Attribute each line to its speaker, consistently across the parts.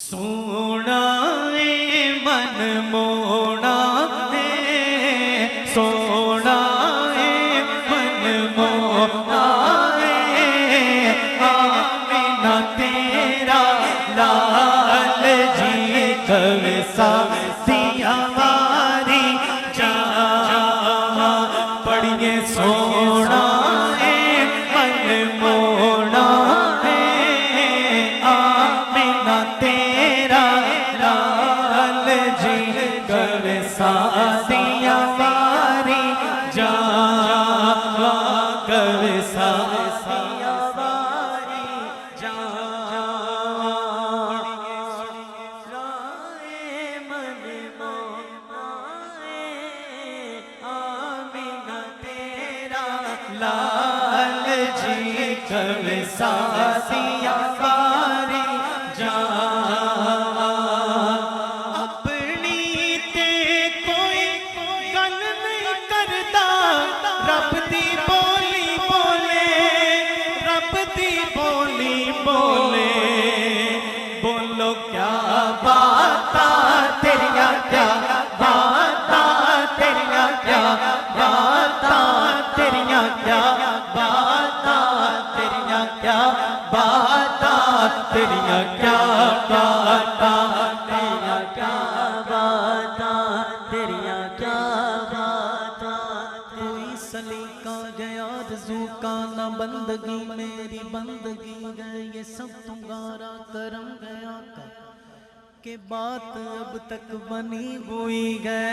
Speaker 1: सोना ए मन मोना है, सोना ए मन मोना है, आमिना तेरा लाल जी कवसा दिया वारी जा पढ़िए सोना ए मन मोना है, आमिना तेरा लाल जी कवसा दिया वारी जा कवसा दिया वारी जा मन मोनाए आमिना तेरा लाल जी कवसा दिया वारी जा अपनी ते कोई गल नहीं करता रब दी बोली बोले रब दी बोली बोले बोलो क्या बाता तेरिया क्या बाता तेरिया क्या बाता तेरिया क्या बाता तेरिया क्या बाता तेरिया क्या बाता तेरिया क्या बाता तेरिया क्या बाता कोई सलीका गया रज़ू का ना बंदगी मेरी बंदगी गए ये सब तुम्हारा करम गया का के बात अब तक बनी हुई गए।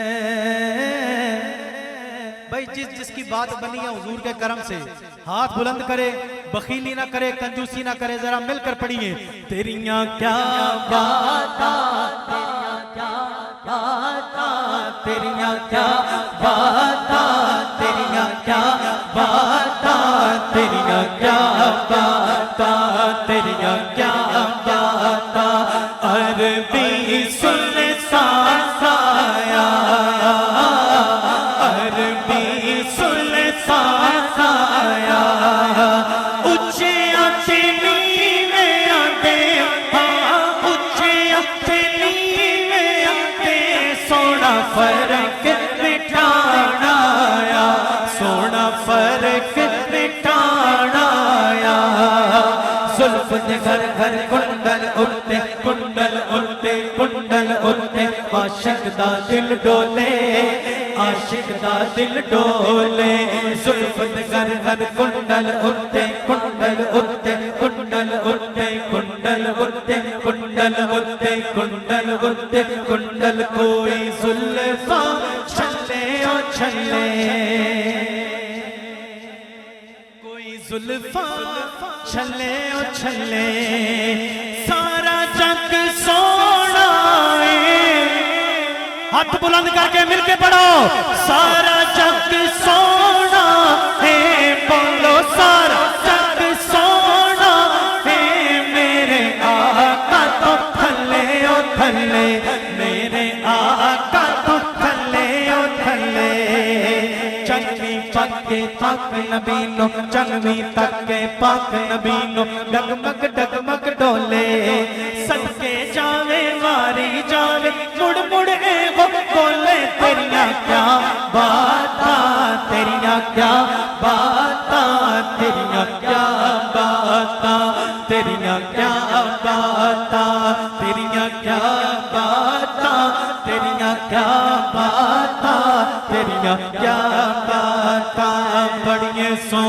Speaker 1: भाई जिसकी बात बनी है हुजूर के करम से हाथ बुलंद करे, बखीली ना करे, कंजूसी ना करे, जरा मिलकर पढ़िए तेरिया क्या बाता तेरिया क्या बाता तेरिया क्या बाता तेरिया क्या बाता तेरिया क्या बाता तेरिया क्या बाता अरबी सुन साया अरबी सुन साया उच्चे अच्छे नीवे आते हाँ उच्चे अच्छे नीवे आते सोना फर्क मिटाना आया सोना फर्क मिटाना आया जुल्फ दे घर घर कुंडल उठते कुंडल उठते कुंडल उठते आशिक दा दिल डोले आशिक दा दिल डोले जुल्फ दे घर घर कुंडल उठते कुंडल उठते कुंडल उठते कुंडल उठते कुंडल उठते कुंडल उठते कुंडल कोई जुल्फा छले ओ छले कोई जुल्फा छले ओ छले सारा जग सोना हाथ बुलंद करके मिलके पढ़ो सारा जग सोना है बोलो सारा जग सोना है मेरे आका तो थले ओ थले मेरे आका तो थले ओ थले चंगी पक्के तक नबीनो चंगी तके पाक नबीनो डगमग डोले सदके जावे वारी जावे मुड़ मुड़ वो बोले तेरिया क्या बाता तेरिया क्या बाता तेरिया क्या बाता तेरिया क्या बाता तेरिया क्या बाता तेरिया क्या बाता तेरिया क्या बाता बड़िए सो